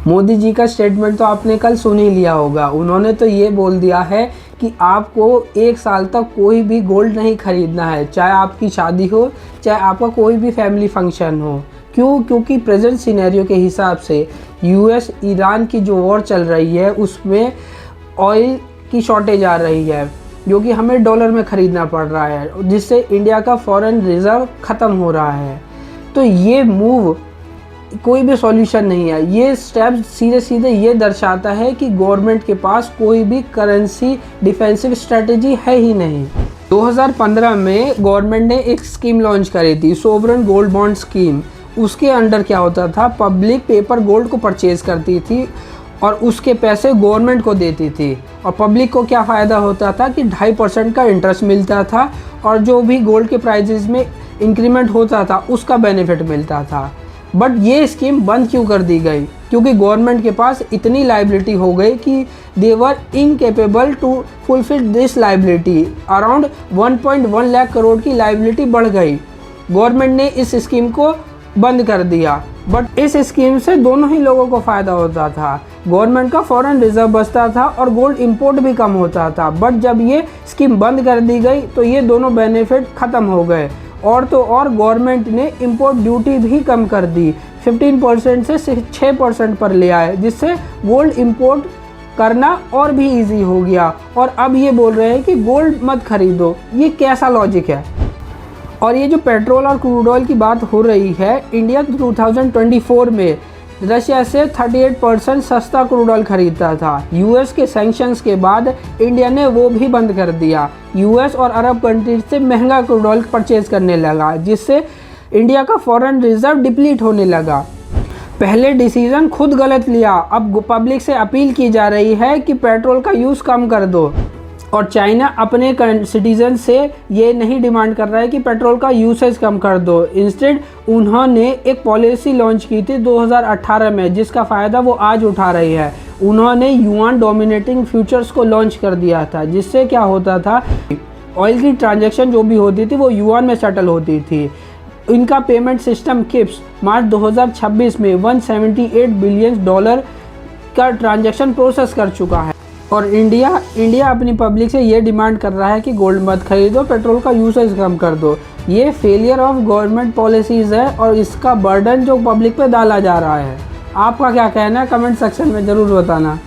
मोदी जी का स्टेटमेंट तो आपने कल सुन ही लिया होगा। उन्होंने तो ये बोल दिया है कि आपको 1 साल तक कोई भी गोल्ड नहीं खरीदना है, चाहे आपकी शादी हो, चाहे आपका कोई भी फैमिली फंक्शन हो। क्यों? क्योंकि प्रेजेंट सिनेरियो के हिसाब से यूएस ईरान की जो वॉर चल रही है उसमें ऑयल की शॉर्टेज आ रही है, जो कि हमें डॉलर में ख़रीदना पड़ रहा है, जिससे इंडिया का फॉरेन रिज़र्व ख़त्म हो रहा है। तो ये मूव कोई भी सॉल्यूशन नहीं है। ये स्टेप सीधे सीधे ये दर्शाता है कि गवर्नमेंट के पास कोई भी करेंसी डिफेंसिव स्ट्रेटजी है ही नहीं। 2015 में गवर्नमेंट ने एक स्कीम लॉन्च करी थी, सोवरेन गोल्ड बॉन्ड स्कीम। उसके अंडर क्या होता था, पब्लिक पेपर गोल्ड को परचेज करती थी और उसके पैसे गवर्नमेंट को देती थी, और पब्लिक को क्या फ़ायदा होता था कि 2.5% का इंटरेस्ट मिलता था, और जो भी गोल्ड के प्राइजेज़ में इंक्रीमेंट होता था उसका बेनिफिट मिलता था। बट ये स्कीम बंद क्यों कर दी गई? क्योंकि गवर्नमेंट के पास इतनी लाइबिलिटी हो गई कि they were incapable to fulfil this liability. Around 1.1 lakh crore की लाइबिलिटी बढ़ गई। गवर्नमेंट ने इस स्कीम को बंद कर दिया। बट इस स्कीम से दोनों ही लोगों को फ़ायदा होता था। गवर्नमेंट का फॉरेन रिजर्व बचता था और गोल्ड इंपोर्ट भी कम होता था। बट जब ये स्कीम बंद कर दी गई तो ये दोनों बेनिफिट ख़त्म हो गए। और तो और गवर्नमेंट ने इंपोर्ट ड्यूटी भी कम कर दी, 15% से 6% पर ले आए, जिससे गोल्ड इंपोर्ट करना और भी इजी हो गया। और अब ये बोल रहे हैं कि गोल्ड मत खरीदो। ये कैसा लॉजिक है? और ये जो पेट्रोल और क्रूड ऑयल की बात हो रही है, इंडिया 2024 में रशिया से 38% सस्ता क्रूड ऑयल खरीदता था। यूएस के सैंक्शंस के बाद इंडिया ने वो भी बंद कर दिया। यूएस और अरब कंट्रीज से महंगा क्रूड ऑयल परचेज करने लगा, जिससे इंडिया का फॉरेन रिजर्व डिप्लीट होने लगा। पहले डिसीजन खुद गलत लिया, अब पब्लिक से अपील की जा रही है कि पेट्रोल का यूज़ कम कर दो। और चाइना अपने सिटीजन से ये नहीं डिमांड कर रहा है कि पेट्रोल का यूसेज कम कर दो। इंस्टेड उन्होंने एक पॉलिसी लॉन्च की थी 2018 में, जिसका फ़ायदा वो आज उठा रही है। उन्होंने युआन डोमिनेटिंग फ्यूचर्स को लॉन्च कर दिया था, जिससे क्या होता था, ऑयल की ट्रांजैक्शन जो भी होती थी वो युआन में सेटल होती थी। इनका पेमेंट सिस्टम किप्स मार्च 2026 में $178 बिलियन का ट्रांजैक्शन प्रोसेस कर चुका है। और इंडिया अपनी पब्लिक से ये डिमांड कर रहा है कि गोल्ड मत खरीदो, पेट्रोल का यूसेज कम कर दो। ये फेलियर ऑफ गवर्नमेंट पॉलिसीज़ है और इसका बर्डन जो पब्लिक पे डाला जा रहा है। आपका क्या कहना है? कमेंट सेक्शन में ज़रूर बताना।